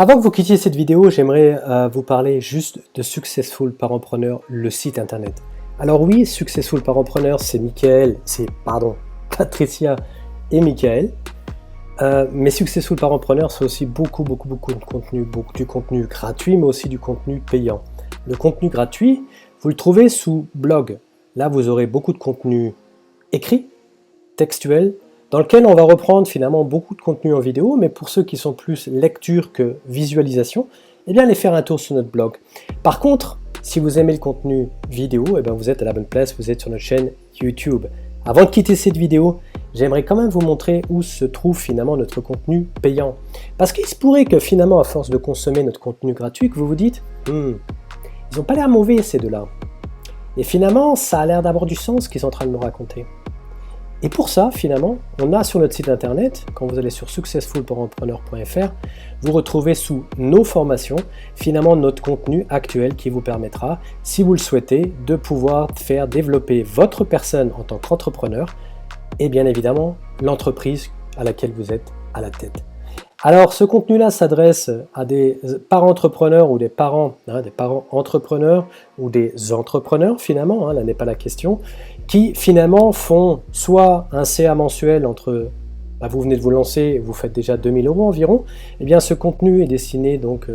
Avant que vous quittiez cette vidéo, j'aimerais vous parler juste de Successful Parentpreneur, le site internet. Alors oui, Successful Parentpreneur, c'est Patricia et Michael. Mais Successful Parentpreneur, c'est aussi beaucoup de contenu, du contenu gratuit, mais aussi du contenu payant. Le contenu gratuit, vous le trouvez sous blog. Là, vous aurez beaucoup de contenu écrit, textuel, dans lequel on va reprendre finalement beaucoup de contenu en vidéo, mais pour ceux qui sont plus lecture que visualisation, eh bien allez faire un tour sur notre blog. Par contre, si vous aimez le contenu vidéo, eh bien vous êtes à la bonne place, vous êtes sur notre chaîne YouTube. Avant de quitter cette vidéo, j'aimerais quand même vous montrer où se trouve finalement notre contenu payant. Parce qu'il se pourrait que finalement, à force de consommer notre contenu gratuit, que vous vous dites ils n'ont pas l'air mauvais ces deux-là. Et finalement, ça a l'air d'avoir du sens ce qu'ils sont en train de nous raconter. Et pour ça, finalement, on a sur notre site internet, quand vous allez sur successfulparentpreneur.fr, vous retrouvez sous nos formations, finalement notre contenu actuel qui vous permettra, si vous le souhaitez, de pouvoir faire développer votre personne en tant qu'entrepreneur et bien évidemment l'entreprise à laquelle vous êtes à la tête. Alors ce contenu-là s'adresse à des parents entrepreneurs ou des parents entrepreneurs ou des entrepreneurs finalement, là n'est pas la question, qui finalement font soit un CA mensuel entre, vous venez de vous lancer, vous faites déjà 2000 € environ, et bien ce contenu est destiné donc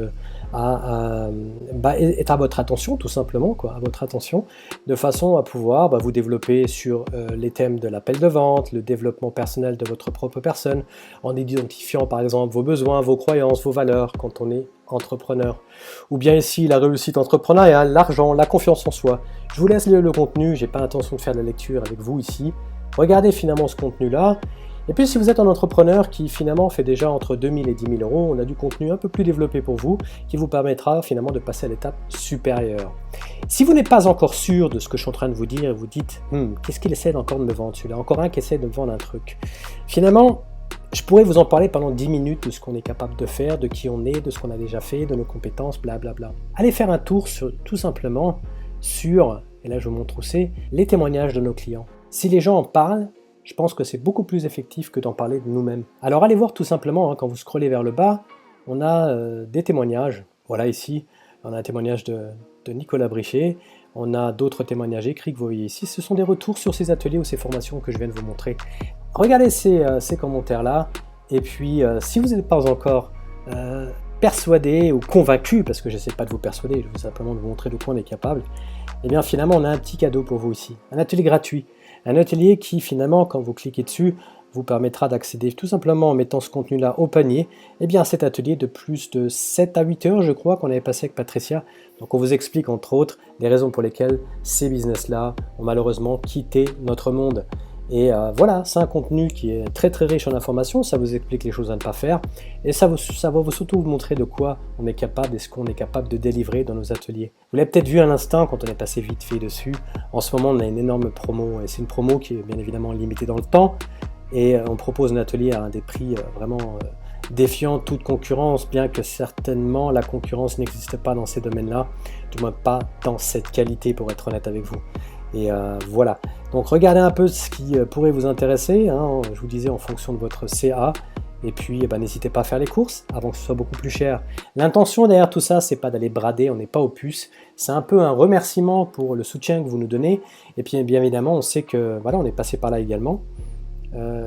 est à votre attention tout simplement, à votre attention, de façon à pouvoir vous développer sur les thèmes de l'appel de vente, le développement personnel de votre propre personne, en identifiant par exemple vos besoins, vos croyances, vos valeurs quand on est entrepreneur. Ou bien ici la réussite entrepreneuriale, l'argent, la confiance en soi. Je vous laisse lire le contenu, j'ai pas l'intention de faire de la lecture avec vous ici. Regardez finalement ce contenu-là. Et puis si vous êtes un entrepreneur qui finalement fait déjà entre 2000 et 10 000 €, on a du contenu un peu plus développé pour vous qui vous permettra finalement de passer à l'étape supérieure. Si vous n'êtes pas encore sûr de ce que je suis en train de vous dire et vous dites qu'est-ce qu'il essaie encore de me vendre celui-là, encore un qui essaie de me vendre un truc. Finalement, je pourrais vous en parler pendant 10 minutes de ce qu'on est capable de faire, de qui on est, de ce qu'on a déjà fait, de nos compétences, blablabla. Allez faire un tour tout simplement sur, et là je vous montre où c'est, les témoignages de nos clients. Si les gens en parlent, je pense que c'est beaucoup plus effectif que d'en parler de nous-mêmes. Alors allez voir tout simplement, quand vous scrollez vers le bas, on a des témoignages. Voilà ici, on a un témoignage de Nicolas Brichet, on a d'autres témoignages écrits que vous voyez ici. Ce sont des retours sur ces ateliers ou ces formations que je viens de vous montrer. Regardez ces commentaires-là, et puis si vous n'êtes pas encore persuadé ou convaincu, parce que je n'essaie pas de vous persuader, je veux simplement vous montrer de quoi on est capable, et bien finalement on a un petit cadeau pour vous ici, un atelier gratuit. Un atelier qui finalement, quand vous cliquez dessus, vous permettra d'accéder tout simplement en mettant ce contenu-là au panier, et bien cet atelier de plus de 7 à 8 heures, je crois, qu'on avait passé avec Patricia. Donc on vous explique entre autres les raisons pour lesquelles ces business-là ont malheureusement quitté notre monde. Et voilà, c'est un contenu qui est très riche en informations, ça vous explique les choses à ne pas faire, et ça va surtout vous montrer de quoi on est capable et ce qu'on est capable de délivrer dans nos ateliers. Vous l'avez peut-être vu à l'instant quand on est passé vite fait dessus. En ce moment on a une énorme promo, et c'est une promo qui est bien évidemment limitée dans le temps, et on propose un atelier à des prix vraiment défiant toute concurrence, bien que certainement la concurrence n'existe pas dans ces domaines-là, du moins pas dans cette qualité pour être honnête avec vous. Et voilà, donc regardez un peu ce qui pourrait vous intéresser, je vous disais en fonction de votre CA, et puis n'hésitez pas à faire les courses avant que ce soit beaucoup plus cher. L'intention derrière tout ça, c'est pas d'aller brader, on n'est pas aux puces, c'est un peu un remerciement pour le soutien que vous nous donnez, et puis bien évidemment on sait que voilà, on est passé par là également.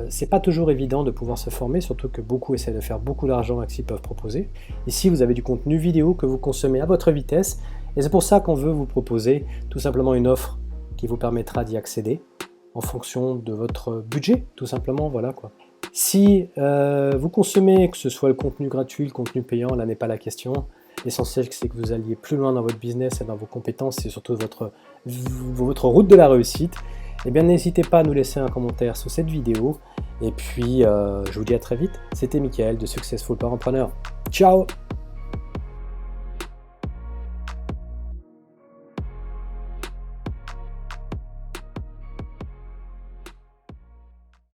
C'est pas toujours évident de pouvoir se former, surtout que beaucoup essaient de faire beaucoup d'argent avec ce qu'ils peuvent proposer. Ici vous avez du contenu vidéo que vous consommez à votre vitesse, et c'est pour ça qu'on veut vous proposer tout simplement une offre qui vous permettra d'y accéder en fonction de votre budget, tout simplement, voilà quoi. Si vous consommez, que ce soit le contenu gratuit, le contenu payant, là n'est pas la question. L'essentiel, c'est que vous alliez plus loin dans votre business et dans vos compétences, et surtout votre route de la réussite. Eh bien, n'hésitez pas à nous laisser un commentaire sous cette vidéo. Et puis, je vous dis à très vite. C'était Michael de Successful Parentpreneur. Ciao!